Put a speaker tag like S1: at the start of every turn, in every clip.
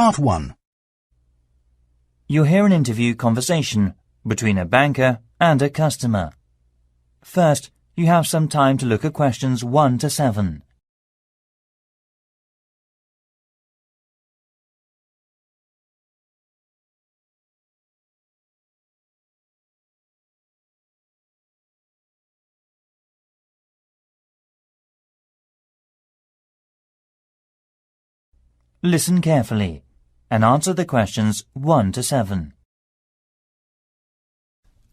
S1: Part 1.
S2: You'll hear an interview conversation between a banker and a customer. First, you have some time to look at questions 1 to 7. Listen carefully and answer the questions 1 to 7.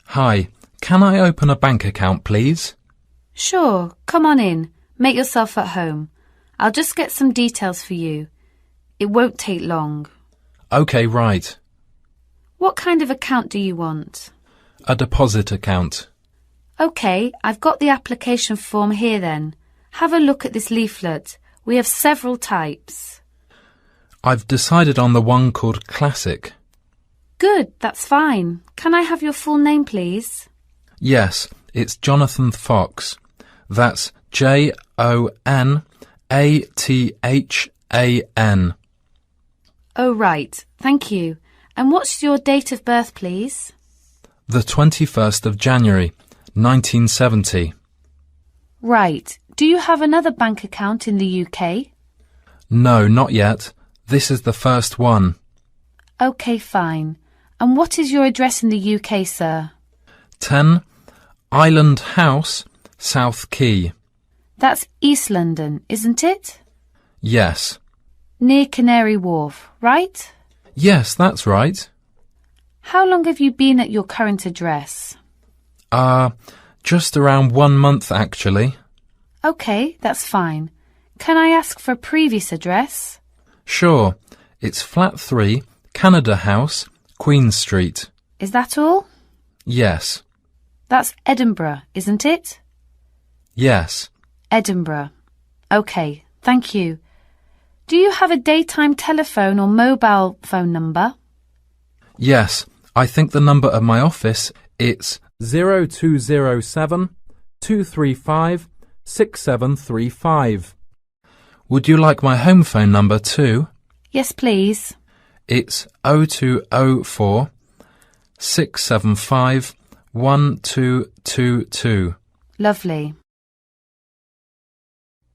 S3: Hi, can I open a bank account, please?
S4: Sure, come on in. Make yourself at home. I'll just get some details for you. It won't take long.
S3: OK, right.
S4: What kind of account do you want?
S3: A deposit account.
S4: OK, I've got the application form here then. Have a look at this leaflet. We have several types.
S3: I've decided on the one called Classic.
S4: Good, that's fine. Can I have your full name, please?
S3: Yes, it's Jonathan Fox. That's Jonathan.
S4: Oh, right. Thank you. And what's your date of birth, please?
S3: The 21st of January, 1970.
S4: Right. Do you have another bank account in the UK?
S3: No, not yet. This is the first one.
S4: OK, fine. And what is your address in the UK, sir?
S3: 10 Island House, South Quay.
S4: That's East London, isn't it?
S3: Yes.
S4: Near Canary Wharf, right?
S3: Yes, that's right.
S4: How long have you been at your current address?
S3: Just around 1 month, actually.
S4: OK, that's fine. Can I ask for a previous address?
S3: Sure. It's Flat 3, Canada House, Queen Street.
S4: Is that all?
S3: Yes.
S4: That's Edinburgh, isn't it?
S3: Yes.
S4: Edinburgh. OK, thank you. Do you have a daytime telephone or mobile phone number?
S3: Yes. I think the number of my office, it's 0207 235 6735. Would you like my home phone number too?
S4: Yes, please.
S3: It's 0204 675 1222.
S4: Lovely.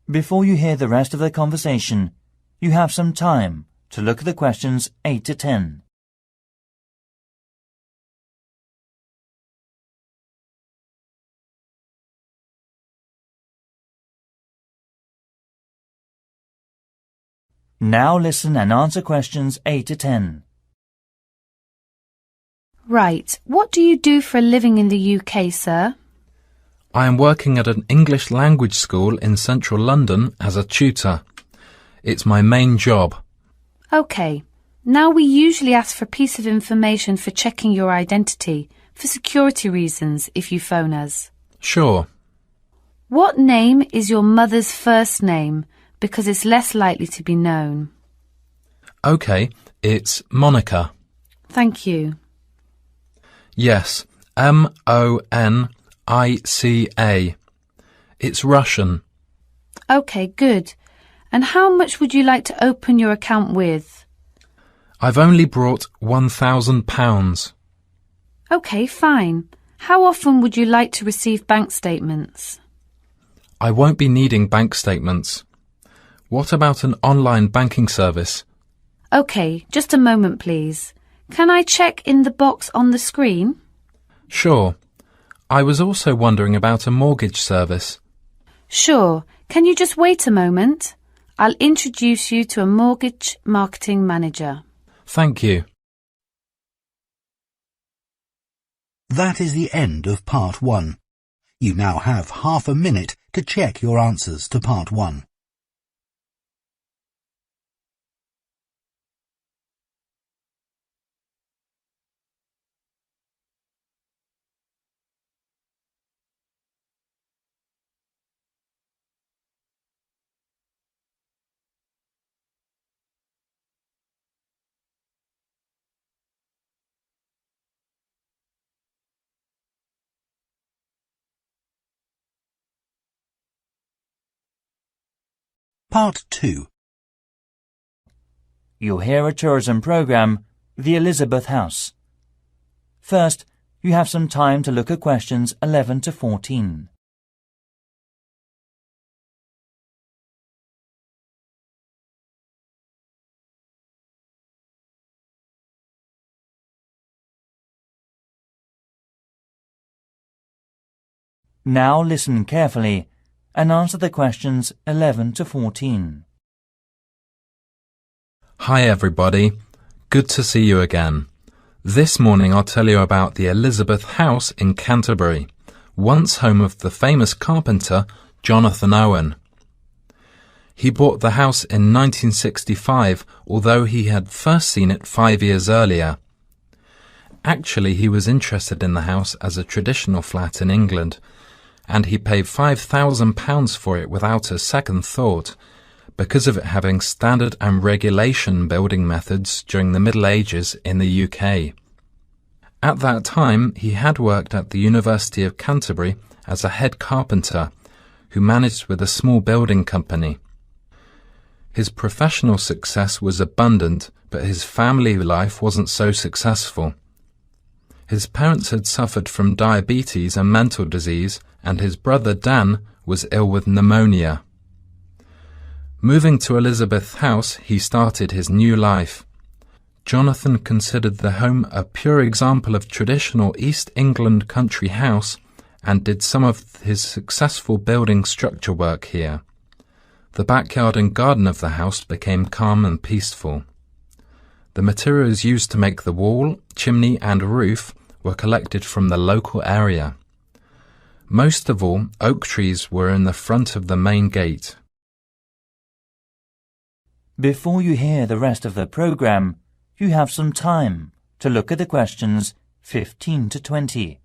S2: Before you hear the rest of the conversation, you have some time to look at the questions 8 to 10. Now listen and answer questions 8 to 10.
S4: Right. What do you do for a living in the UK, sir?
S3: I am working at an English language school in central London as a tutor. It's my main job.
S4: OK. Now we usually ask for a piece of information for checking your identity, for security reasons, if you phone us.
S3: Sure.
S4: What name is your mother's first name? Because it's less likely to be known.
S3: OK, it's Monica.
S4: Thank you.
S3: Yes, Monica. It's Russian.
S4: OK, good. And how much would you like to open your account with?
S3: I've only brought £1,000.
S4: OK, fine. How often would you like to receive bank statements?
S3: I won't be needing bank statements. What about an online banking service?
S4: OK, just a moment, please. Can I check in the box on the screen?
S3: Sure. I was also wondering about a mortgage service.
S4: Sure. Can you just wait a moment? I'll introduce you to a mortgage marketing manager.
S3: Thank you.
S1: That is the end of Part 1. You now have half a minute to check your answers to Part 1. Part 2.
S2: You'll hear a tourism program, the Elizabeth House. First, you have some time to look at questions 11 to 14. Now listen carefully and answer the questions 11 to 14.
S3: Hi everybody, good to see you again. This morning I'll tell you about the Elizabeth House in Canterbury, once home of the famous carpenter Jonathan Owen. He bought the house in 1965, although he had first seen it 5 years earlier. Actually, he was interested in the house as a traditional flat in England, and he paid £5,000 for it without a second thought, because of it having standard and regulation building methods during the Middle Ages in the UK. At that time, he had worked at the University of Canterbury as a head carpenter, who managed with a small building company. His professional success was abundant, but his family life wasn't so successful. His parents had suffered from diabetes and mental disease, and his brother Dan was ill with pneumonia. Moving to Elizabeth House, he started his new life. Jonathan considered the home a pure example of traditional East England country house and did some of his successful building structure work here. The backyard and garden of the house became calm and peaceful. The materials used to make the wall, chimney and roof were collected from the local area. Most of all, oak trees were in the front of the main gate.
S2: Before you hear the rest of the program, you have some time to look at the questions 15 to 20.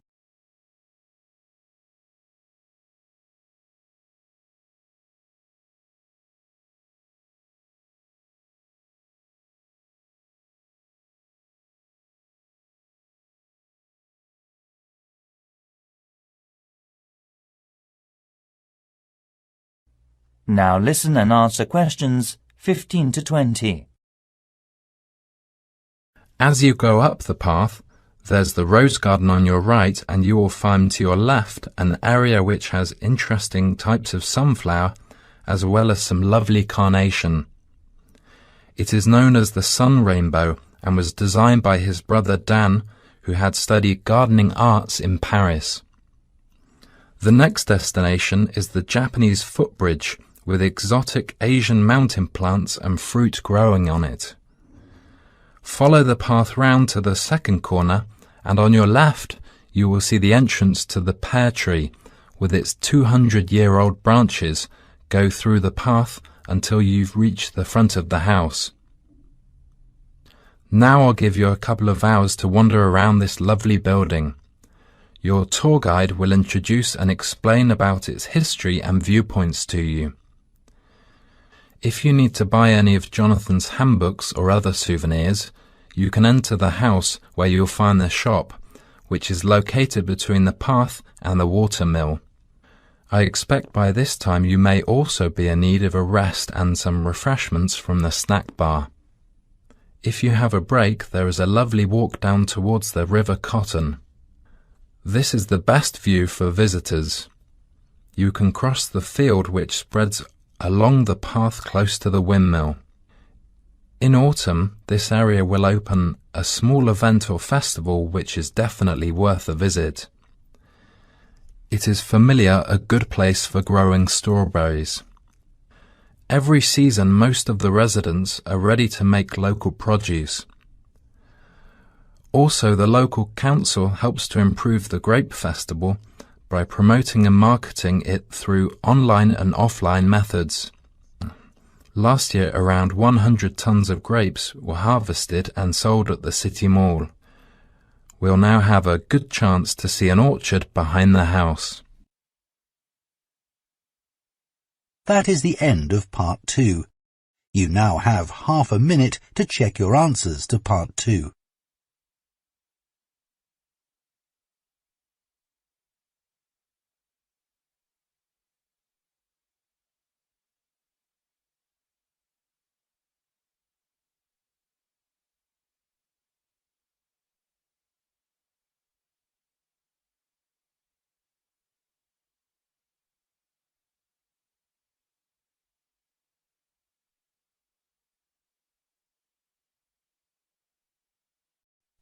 S2: Now listen and answer questions 15 to 20.
S3: As you go up the path, there's the rose garden on your right, and you will find to your left an area which has interesting types of sunflower as well as some lovely carnation. It is known as the sun rainbow and was designed by his brother Dan, who had studied gardening arts in Paris. The next destination is the Japanese footbridge, with exotic Asian mountain plants and fruit growing on it. Follow the path round to the second corner, and on your left you will see the entrance to the pear tree, with its 200-year-old branches go through the path until you've reached the front of the house. Now I'll give you a couple of hours to wander around this lovely building. Your tour guide will introduce and explain about its history and viewpoints to you. If you need to buy any of Jonathan's handbooks or other souvenirs, you can enter the house where you'll find the shop, which is located between the path and the watermill. I expect by this time you may also be in need of a rest and some refreshments from the snack bar. If you have a break, there is a lovely walk down towards the River Cotton. This is the best view for visitors. You can cross the field which spreads along the path close to the windmill. In autumn, this area will open a small event or festival which is definitely worth a visit. It is familiar a good place for growing strawberries. Every season most of the residents are ready to make local produce. Also, the local council helps to improve the grape festival by promoting and marketing it through online and offline methods. Last year, around 100 tons of grapes were harvested and sold at the City Mall. We'll now have a good chance to see an orchard behind the house.
S1: That is the end of part 2. You now have half a minute to check your answers to part 2.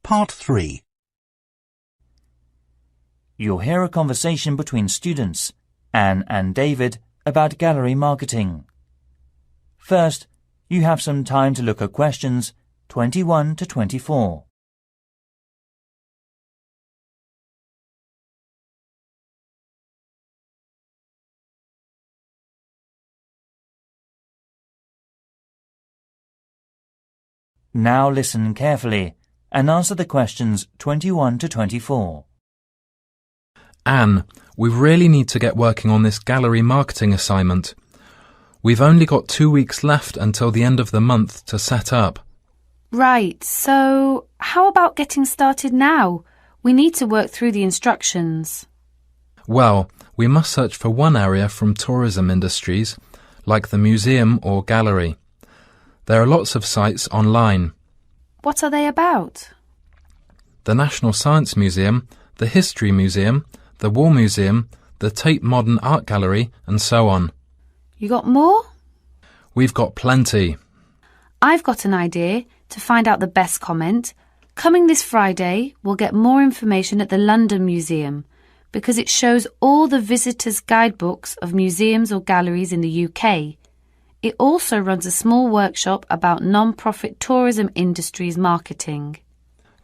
S1: Part 3.
S2: You'll hear a conversation between students, Anne and David, about gallery marketing. First, you have some time to look at questions 21 to 24. Now listen carefully and answer the questions 21 to 24.
S3: Anne, we really need to get working on this gallery marketing assignment. We've only got 2 weeks left until the end of the month to set up.
S4: Right, so how about getting started now? We need to work through the instructions.
S3: Well, we must search for one area from tourism industries, like the museum or gallery. There are lots of sites online.
S4: What are they about?
S3: The National Science Museum, the History Museum, the War Museum, the Tate Modern Art Gallery, and so on.
S4: You got more?
S3: We've got plenty.
S4: I've got an idea to find out the best comment. Coming this Friday, we'll get more information at the London Museum because it shows all the visitors' guidebooks of museums or galleries in the UK. It also runs a small workshop about non-profit tourism industries marketing.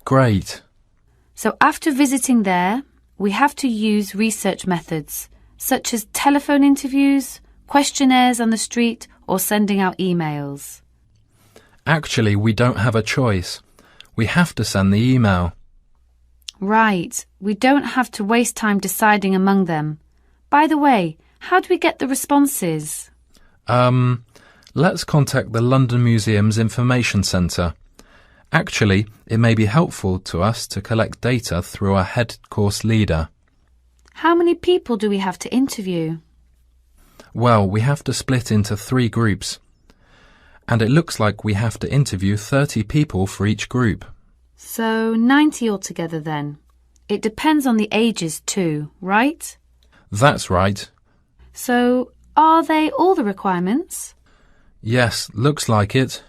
S3: Great.
S4: So after visiting there, we have to use research methods, such as telephone interviews, questionnaires on the street, or sending out emails.
S3: Actually, we don't have a choice. We have to send the email.
S4: Right, we don't have to waste time deciding among them. By the way, how do we get the responses?
S3: Let's contact the London Museum's Information Centre. Actually, it may be helpful to us to collect data through our head course leader.
S4: How many people do we have to interview?
S3: Well, we have to split into 3 groups. And it looks like we have to interview 30 people for each group.
S4: So 90 altogether then. It depends on the ages too, right?
S3: That's right.
S4: So are they all the requirements?
S3: Yes, looks like it.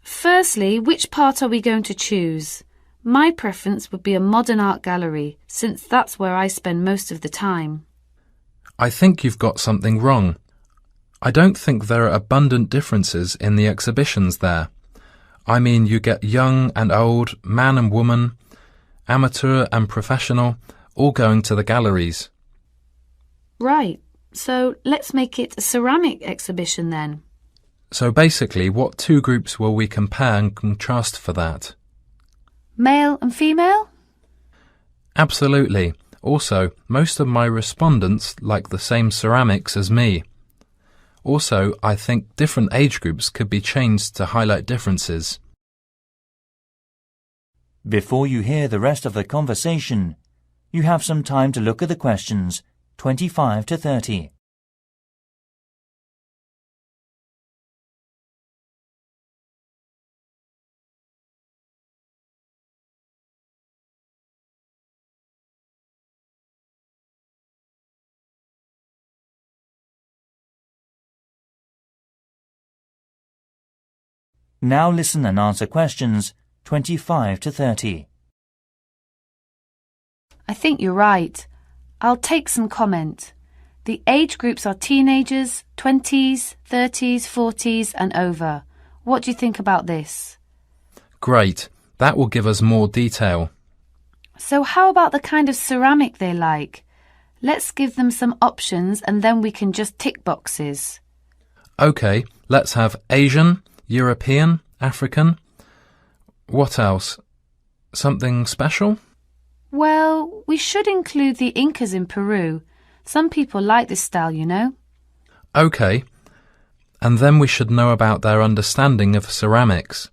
S4: Firstly, which part are we going to choose? My preference would be a modern art gallery, since that's where I spend most of the time.
S3: I think you've got something wrong. I don't think there are abundant differences in the exhibitions there. I mean, you get young and old, man and woman, amateur and professional, all going to the galleries.
S4: Right, so let's make it a ceramic exhibition then.
S3: So basically, what 2 groups will we compare and contrast for that?
S4: Male and female?
S3: Absolutely. Also, most of my respondents like the same ceramics as me. Also, I think different age groups could be changed to highlight differences.
S2: Before you hear the rest of the conversation, you have some time to look at the questions 25 to 30. Now listen and answer questions 25 to 30.
S4: I think you're right. I'll take some comment. The age groups are teenagers, 20s, 30s, 40s and over. What do you think about this?
S3: Great. That will give us more detail.
S4: So how about the kind of ceramic they like? Let's give them some options and then we can just tick boxes.
S3: OK, let's have Asian, European, African. What else? Something special?
S4: Well, we should include the Incas in Peru. Some people like this style, you know.
S3: OK. And then we should know about their understanding of ceramics.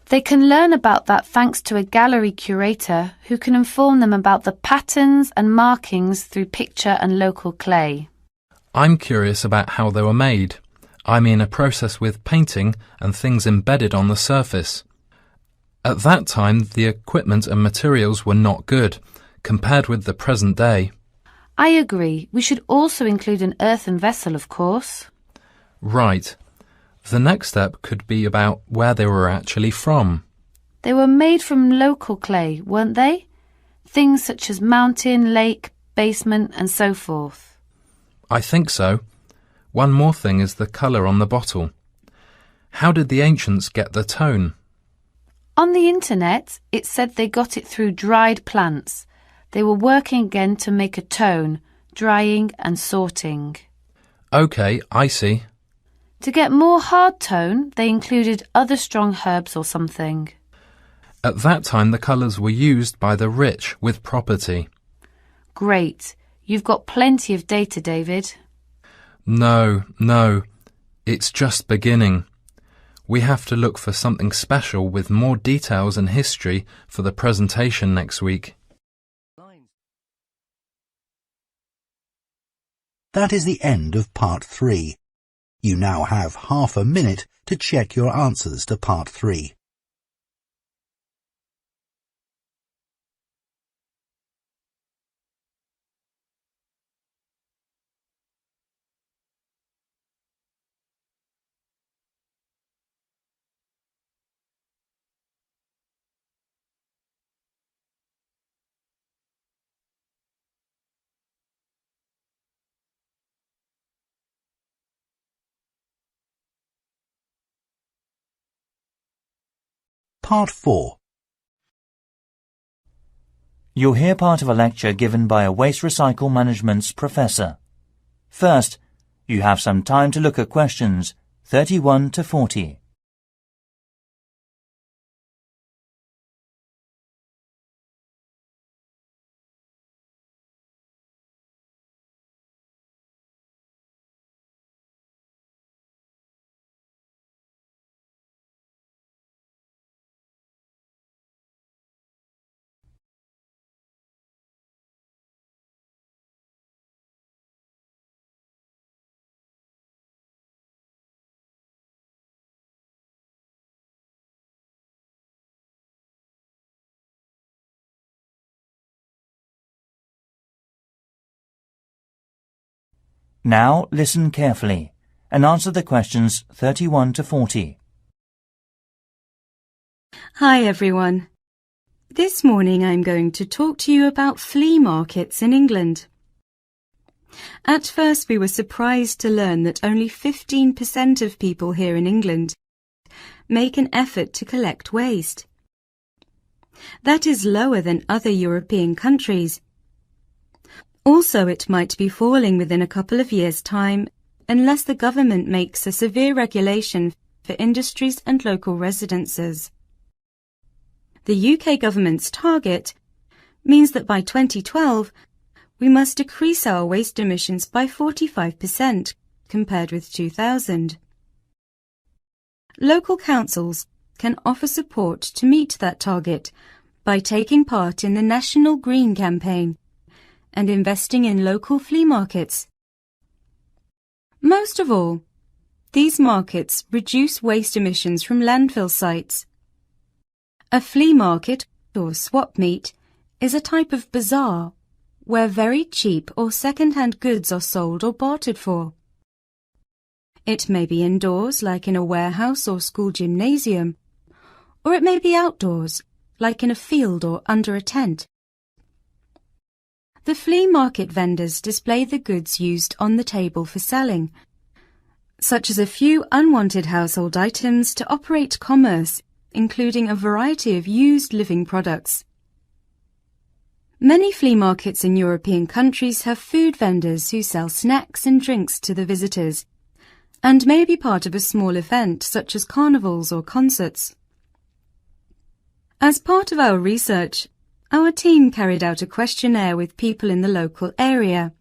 S4: They can learn about that thanks to a gallery curator who can inform them about the patterns and markings through picture and local clay.
S3: I'm curious about how they were made. I mean a process with painting and things embedded on the surface. At that time, the equipment and materials were not good, compared with the present day.
S4: I agree. We should also include an earthen vessel, of course.
S3: Right. The next step could be about where they were actually from.
S4: They were made from local clay, weren't they? Things such as mountain, lake, basement and so forth.
S3: I think so. One more thing is the colour on the bottle. How did the ancients get the tone?
S4: On the internet, it said they got it through dried plants. They were working again to make a tone, drying and sorting.
S3: OK, I see.
S4: To get more hard tone, they included other strong herbs or something.
S3: At that time, the colours were used by the rich with property.
S4: Great. You've got plenty of data, David.
S3: No. It's just beginning. We have to look for something special with more details and history for the presentation next week.
S1: That is the end of Part 3. You now have half a minute to check your answers to Part 3. Part 4.
S2: You'll hear part of a lecture given by a waste recycle management's professor. First, you have some time to look at questions 31 to 40. Now listen carefully and answer the questions 31 to 40.
S5: Hi everyone. This morning I'm going to talk to you about flea markets in England. At first we were surprised to learn that only 15% of people here in England make an effort to collect waste. That is lower than other European countries. Also, it might be falling within a couple of years' time unless the government makes a severe regulation for industries and local residences. The UK government's target means that by 2012 we must decrease our waste emissions by 45% compared with 2000. Local councils can offer support to meet that target by taking part in the National Green Campaign and investing in local flea markets. Most of all, these markets reduce waste emissions from landfill sites. A flea market, or swap meet, is a type of bazaar where very cheap or second-hand goods are sold or bartered for. It may be indoors, like in a warehouse or school gymnasium, or it may be outdoors, like in a field or under a tent. The flea market vendors display the goods used on the table for selling, such as a few unwanted household items to operate commerce, including a variety of used living products. Many flea markets in European countries have food vendors who sell snacks and drinks to the visitors, and may be part of a small event such as carnivals or concerts. As part of our research, our team carried out a questionnaire with people in the local area.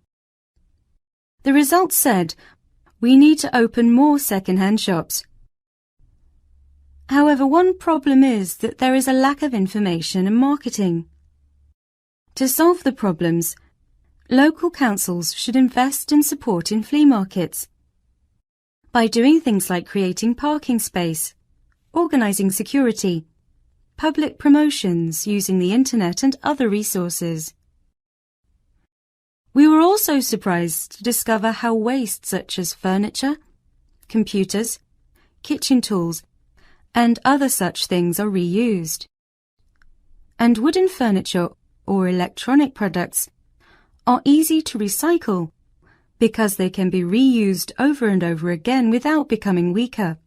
S5: The results said we need to open more second-hand shops. However, one problem is that there is a lack of information and marketing. To solve the problems, local councils should invest and support in flea markets by doing things like creating parking space, organising security, public promotions using the internet and other resources. We were also surprised to discover how waste such as furniture, computers, kitchen tools, and other such things are reused. and wooden furniture or electronic products are easy to recycle because they can be reused over and over again without becoming weaker.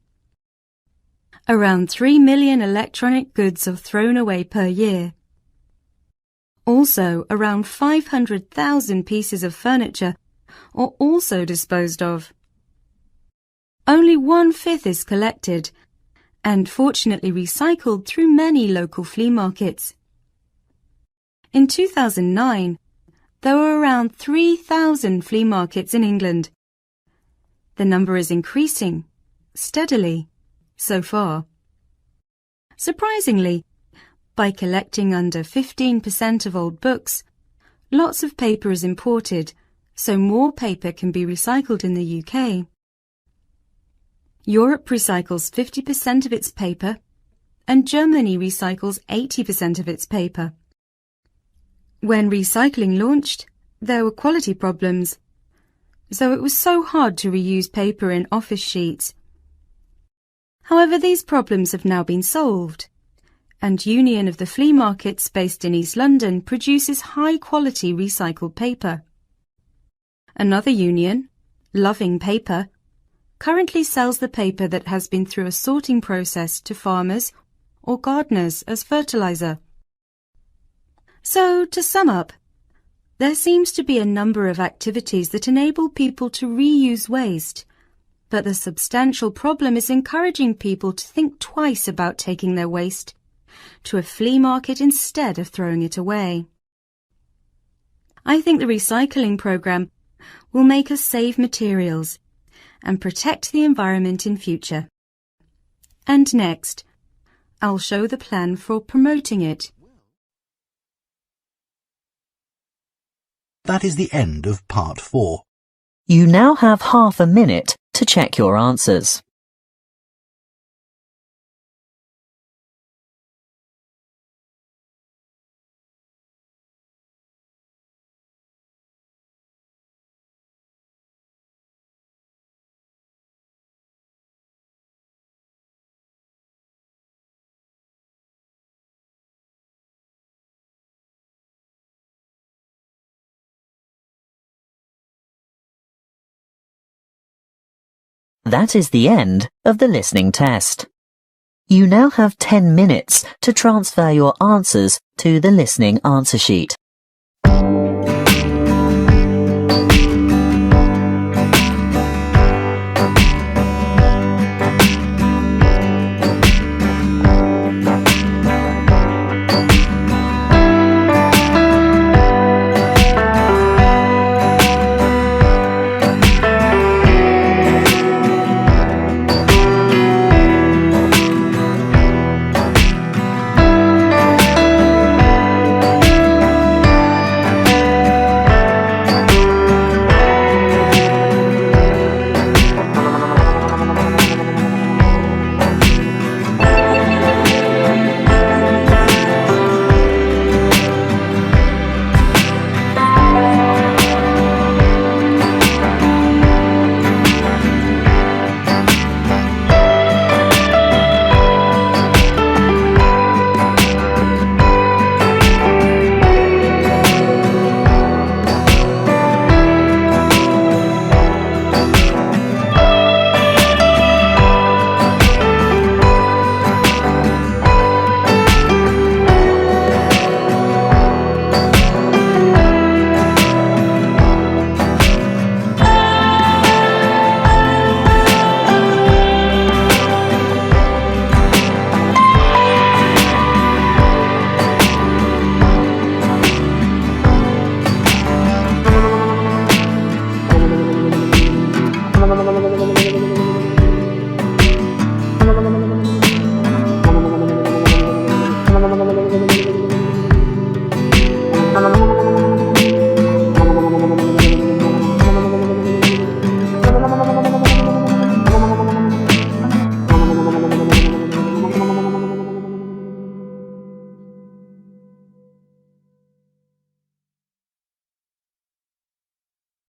S5: Around 3 million electronic goods are thrown away per year. Also, around 500,000 pieces of furniture are also disposed of. Only 1/5 is collected and fortunately recycled through many local flea markets. In 2009, there were around 3,000 flea markets in England. The number is increasing steadily so far. Surprisingly, by collecting under 15% of old books, lots of paper is imported, so more paper can be recycled in the UK. Europe recycles 50% of its paper, and Germany recycles 80% of its paper. When recycling launched, there were quality problems, so it was so hard to reuse paper in office sheets. However, these problems have now been solved, and Union of the Flea Markets based in East London produces high-quality recycled paper. Another union, Loving Paper, currently sells the paper that has been through a sorting process to farmers or gardeners as fertilizer. So, to sum up, there seems to be a number of activities that enable people to reuse waste, but the substantial problem is encouraging people to think twice about taking their waste to a flea market instead of throwing it away. I think the recycling program will make us save materials and protect the environment in future. And next, I'll show the plan for promoting it.
S1: That is the end of part 4.
S6: You now have half a minute to check your answers. That is the end of the listening test. You now have 10 minutes to transfer your answers to the listening answer sheet.